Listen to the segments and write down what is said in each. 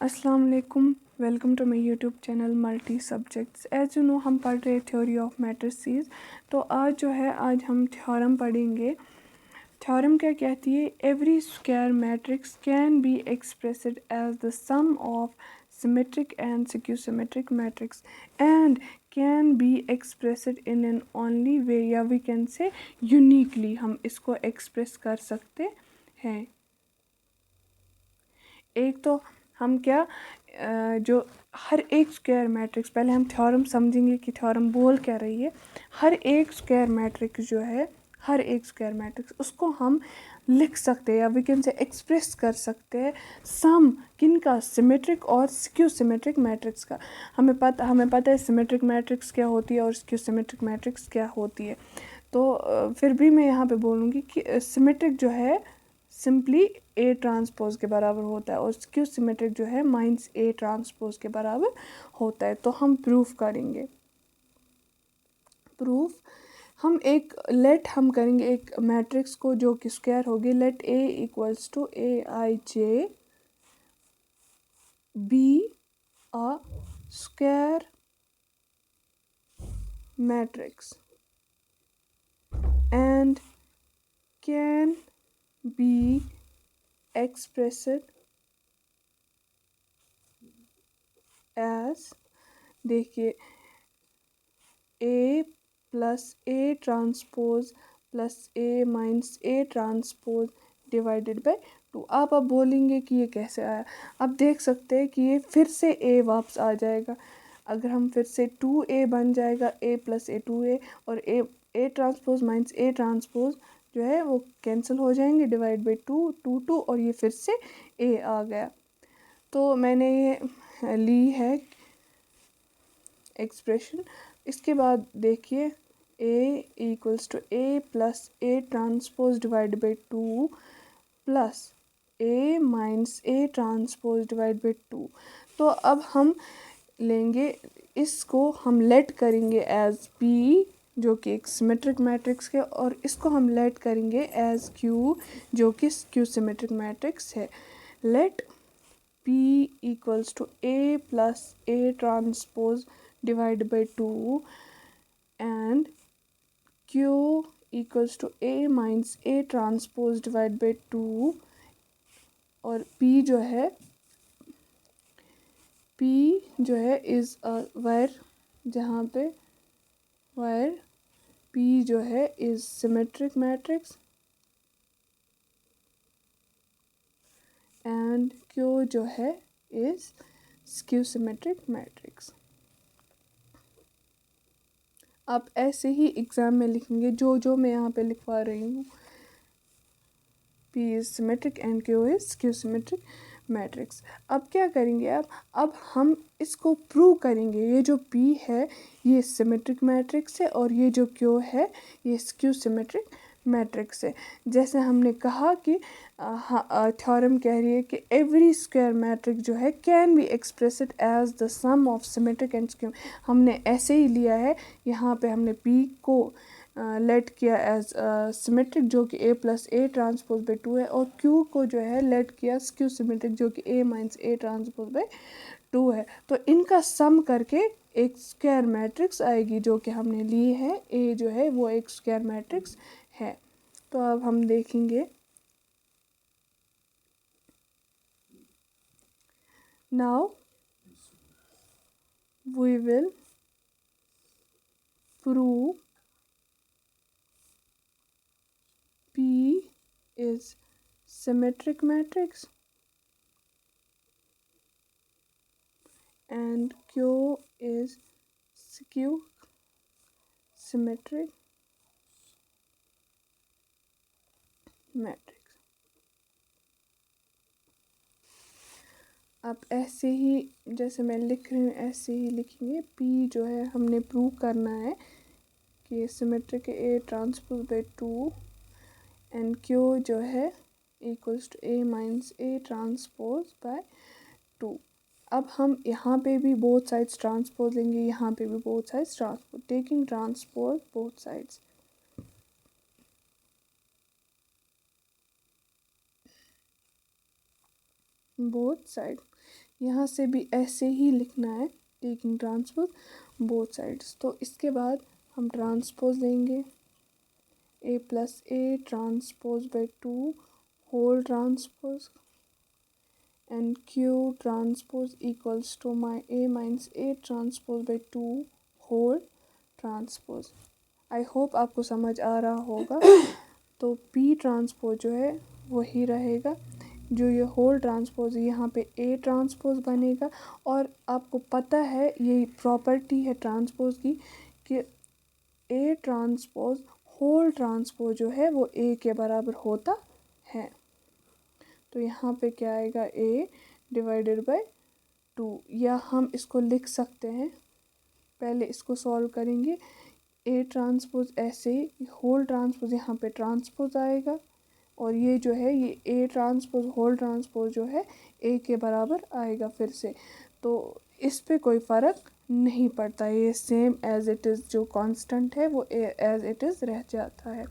अस्सलाम वालेकुम। Welcome to my YouTube channel multi subjects. As you know हम पढ़ रहे थ्योरी ऑफ मैट्रिसेस। तो आज हम थ्योरम पढ़ेंगे। थ्योरम क्या कहती है? Every square matrix can be expressed as the sum of symmetric and skew symmetric matrix and can be expressed in an only way, या वी कैन से यूनिकली हम इसको एक्सप्रेस कर सकते हैं। एक तो हम क्या जो हर एक स्क्वायर मैट्रिक्स, पहले हम थ्योरम समझेंगे कि थ्योरम बोल क्या रही है। हर एक स्क्वायर मैट्रिक्स जो है, हर एक स्क्वायर मैट्रिक्स उसको हम लिख सकते हैं या वी कैन से एक्सप्रेस कर सकते हैं सम किनका, सिमेट्रिक और स्क्यू सिमेट्रिक मैट्रिक्स का। हमें पता है सिमेट्रिक मैट्रिक्स क्या होती है और स्क्यू सिमेट्रिक मैट्रिक्स क्या होती है। तो फिर भी मैं यहाँ पे बोलूँगी कि सिमेट्रिक जो है सिंपली ए ट्रांसपोज के बराबर होता है और स्क्यू सिमेट्रिक जो है माइनस ए ट्रांसपोज के बराबर होता है। तो हम प्रूफ करेंगे। प्रूफ हम करेंगे एक मैट्रिक्स को जो कि स्क्वायर होगी। Let A equals to A I J be a square matrix and can be expressed as, देखिए, a plus A transpose plus A minus A transpose divided by 2। आप अब बोलेंगे कि ये कैसे आया। अब देख सकते हैं कि ये फिर से a वापस आ जाएगा। अगर हम फिर से 2a बन जाएगा, a प्लस ए 2a, और A transpose minus A transpose जो है वो कैंसिल हो जाएंगे, डिवाइड बाई 2 2 2, और ये फिर से a आ गया। तो मैंने ये ली है एक्सप्रेशन। इसके बाद देखिए a equals to A plus A transpose divide by 2 plus A minus A transpose divide by 2। तो अब हम लेंगे, इसको हम लेट करेंगे एज p जो कि एक सिमेट्रिक मैट्रिक्स है, और इसको हम लेट करेंगे एज q जो कि स्क्यू सिमेट्रिक मैट्रिक्स है। Let p equals to a plus A transpose divide by 2 and q equals to a minus A transpose divide by 2, और p जो है इज़ अ वायर, जहाँ पे वायर p जो है is symmetric matrix and q जो है is skew symmetric matrix. आप ऐसे ही एग्ज़ाम में लिखेंगे जो मैं यहाँ पे लिखवा रही हूँ। P is symmetric and Q is skew symmetric matrix. अब क्या करेंगे? अब हम इसको प्रूव करेंगे। ये जो P है ये सिमेट्रिक मैट्रिक्स है और ये जो Q है ये स्क्यू सिमेट्रिक मैट्रिक्स है। जैसे हमने कहा कि थ्योरम कह रही है कि एवरी स्क्वायर मैट्रिक्स जो है can be expressed as the sum of symmetric and skew. हमने ऐसे ही लिया है। यहाँ पे हमने P को लेट किया एज सिमेट्रिक जो कि a plus A transpose by 2 है, और q को जो है लेट किया स्क्यू सिमेट्रिक जो कि a minus A transpose by 2 है। तो इनका सम करके एक स्क्वायर मैट्रिक्स आएगी जो कि हमने ली है। a जो है वो एक स्क्वायर मैट्रिक्स है। तो अब हम देखेंगे। Now we will prove P is symmetric matrix and Q is skew symmetric matrix। आप ऐसे ही जैसे मैं लिख रही हूँ ऐसे ही लिखेंगे। P जो है हमने प्रूव करना है कि symmetric A transpose by 2 and Q जो है equals to A minus A transpose by 2। अब हम यहाँ पे भी बोथ साइड्स ट्रांसपोज लेंगे, यहाँ पे भी both sides transpose, taking transpose both sides. Both side यहाँ से भी ऐसे ही लिखना है, टेकिंग ट्रांसपोज बोथ साइड्स। तो इसके बाद हम ट्रांसपोज देंगे, A plus A transpose by two whole transpose and q transpose equals to my a minus a transpose by 2 whole transpose। I hope आपको समझ आ रहा होगा। तो p ट्रांसपोज जो है वही रहेगा, जो ये होल ट्रांसपोज है यहाँ पे a ट्रांसपोज बनेगा। और आपको पता है ये प्रॉपर्टी है ट्रांसपोज की कि a ट्रांसपोज होल ट्रांसपोज जो है वो a के बराबर होता है। तो यहाँ पे क्या आएगा, a डिवाइडेड बाय 2, या हम इसको लिख सकते हैं, पहले इसको सॉल्व करेंगे। a ट्रांसपोज ऐसे होल ट्रांसपोज यहाँ पे ट्रांसपोज आएगा, और ये जो है ये a ट्रांसपोज होल ट्रांसपोज जो है a के बराबर आएगा फिर से। तो इस पे कोई फ़र्क नहीं पड़ता, ये सेम एज इट इज़ जो कांस्टेंट है वो एज इट इज़ रह जाता है।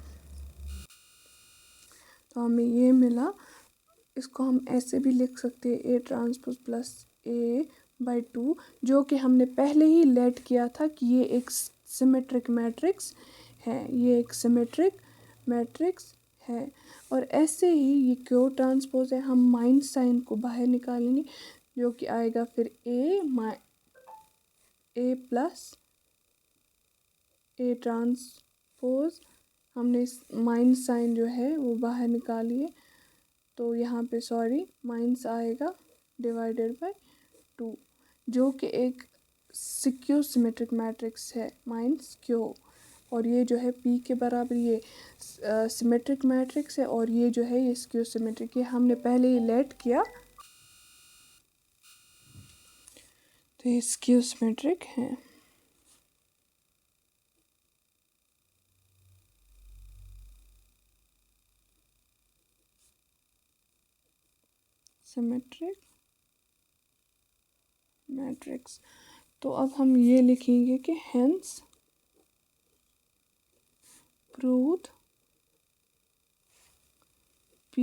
तो हमें ये मिला। इसको हम ऐसे भी लिख सकते हैं, ए ट्रांसपोज प्लस ए बाई 2, जो कि हमने पहले ही लेट किया था कि ये एक सिमेट्रिक मैट्रिक्स है, ये एक सिमेट्रिक मैट्रिक्स है। और ऐसे ही ये क्यू ट्रांसपोज है, हम माइनस साइन को बाहर निकालेंगे, जो कि आएगा फिर ए प्लस ए ट्रांसपोज, हमने माइनस साइन जो है वो बाहर निकालिए, तो यहाँ पे सॉरी माइनस आएगा डिवाइडेड बाय 2, जो कि एक सिक्यू सिमेट्रिक मैट्रिक्स है माइनस क्यू। और ये जो है p के बराबर ये सिमेट्रिक मैट्रिक्स है, और ये जो है ये स्क्यू सिमेट्रिक, ये हमने पहले ही लेट किया, तो ये स्क्यू सिमेट्रिक है। Symmetric matrix. तो अब हम ये लिखेंगे कि hence proved P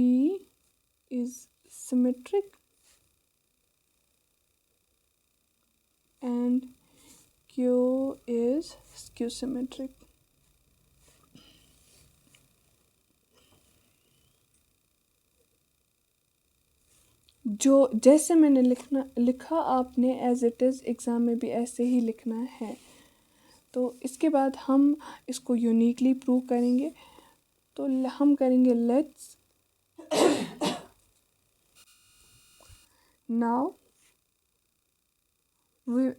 is symmetric and Q is skew symmetric। जो जैसे मैंने लिखा आपने एज इट इज़ एग्ज़ाम में भी ऐसे ही लिखना है। तो इसके बाद हम इसको यूनिकली प्रूव करेंगे। तो हम करेंगे लेट्स नाउ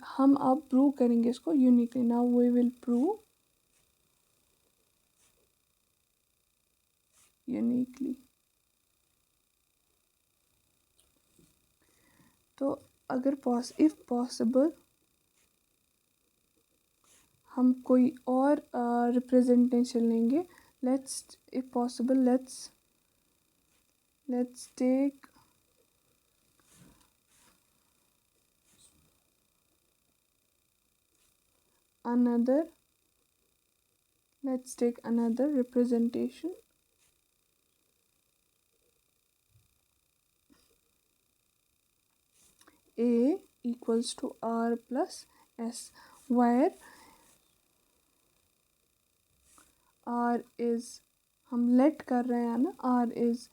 हम अब प्रूव करेंगे इसको uniquely. Now we will prove uniquely. तो अगर इफ़ पॉसिबल हम कोई और रिप्रेजेंटेशन लेंगे। Let's if possible let's take another representation A equals to R plus S, where R is, हम लेट कर रहे हैं ना, R is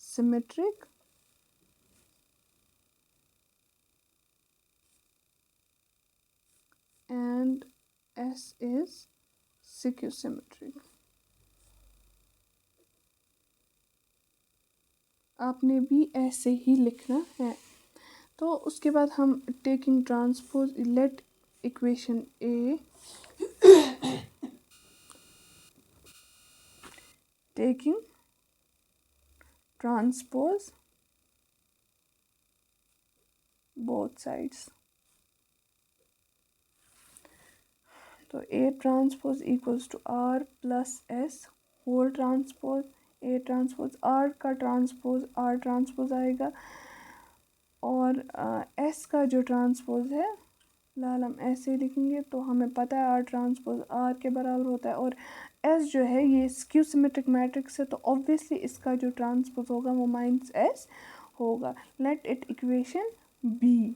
symmetric and S is skew-symmetric। आपने भी ऐसे ही लिखना है। तो उसके बाद हम taking transpose let equation A taking transpose both sides। तो A transpose equals to R plus S whole transpose, A transpose R का ट्रांसपोज R ट्रांसपोज आएगा, और S का जो ट्रांसपोज है फिलहाल हम ऐसे लिखेंगे। तो हमें पता है R ट्रांसपोज R के बराबर होता है, और S जो है ये स्क्यू सिमेट्रिक मैट्रिक्स है, तो ऑब्वियसली इसका जो ट्रांसपोज होगा वो माइनस S होगा। Let it equation B.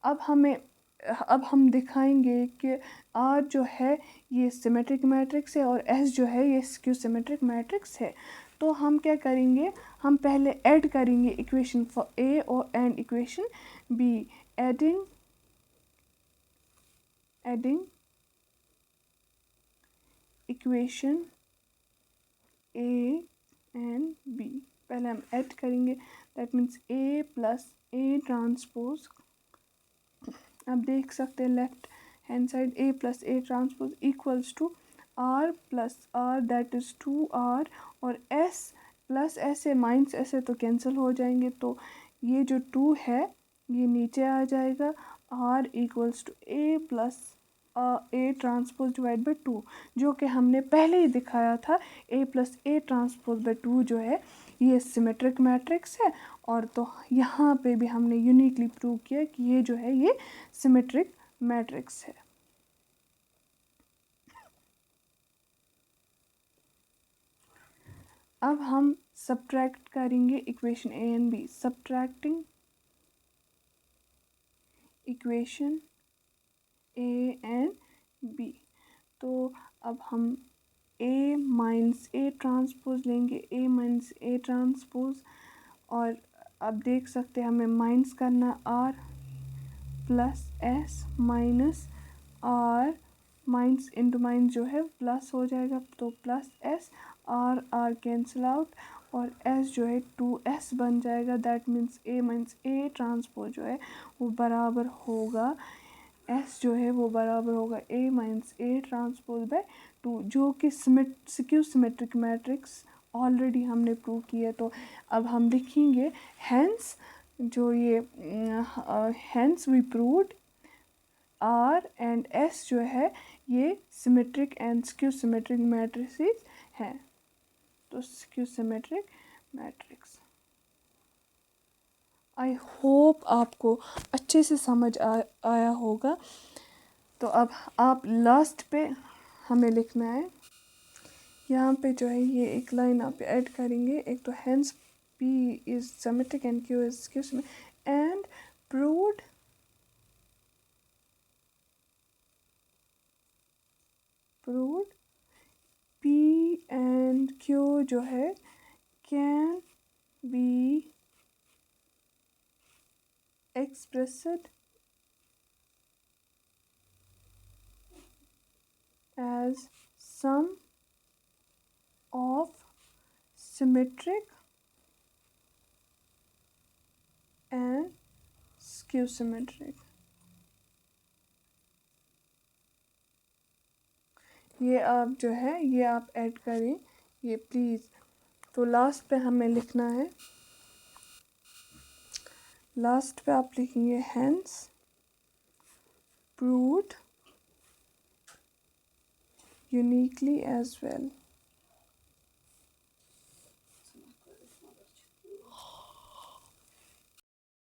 अब हम दिखाएंगे कि आर जो है ये सिमेट्रिक मैट्रिक्स है और एस जो है ये स्क्यू सिमेट्रिक मैट्रिक्स है। तो हम क्या करेंगे, हम पहले ऐड करेंगे इक्वेशन फॉर ए और and equation B. Adding equation A and B. पहले हम ऐड करेंगे, that means A plus A transpose. आप देख सकते हैं left hand side A plus A transpose equals to R plus R, that is 2r, और S plus S है minus S है तो कैंसिल हो जाएंगे, तो ये जो 2 है ये नीचे आ जाएगा। R equals to A plus A transpose divide by 2, जो कि हमने पहले ही दिखाया था। A plus A transpose by 2 जो है ये सिमेट्रिक मैट्रिक्स है, और तो यहाँ पे भी हमने यूनिकली प्रूव किया कि ये जो है ये सिमेट्रिक मैट्रिक्स है। अब हम सब्ट्रैक्ट करेंगे equation A and B. Subtracting equation A and B, तो अब हम ए माइनस ए ट्रांसपोज लेंगे, ए माइनस ए ट्रांसपोज, और अब देख सकते हैं हमें माइनस करना R plus S minus R, minus into minus जो है प्लस हो जाएगा, तो plus S, R R cancel out, और एस जो है 2s बन जाएगा। That means A minus A transpose जो है वो बराबर होगा, एस जो है वो बराबर होगा A minus A transpose by 2, जो कि स्क्यू सिमेट्रिक मैट्रिक्स ऑलरेडी हमने प्रूव किया। तो अब हम लिखेंगे हैंस जो ये hence we proved R and S जो है ये symmetric and skew symmetric matrices हैं। तो skew symmetric matrix, I hope आपको अच्छे से समझ आया होगा। तो अब आप लास्ट पे हमें लिखना है, यहाँ पे जो है ये एक लाइन आप ऐड करेंगे, एक तो hence P is symmetric and Q is skew symmetric and proved P and Q जो है can be expressed as sum of symmetric and skew symmetric। ये आप जो है ये आप ऐड करें ये प्लीज़। तो लास्ट पे हमें लिखना है, लास्ट पे आप लिखेंगे hence proved uniquely as well.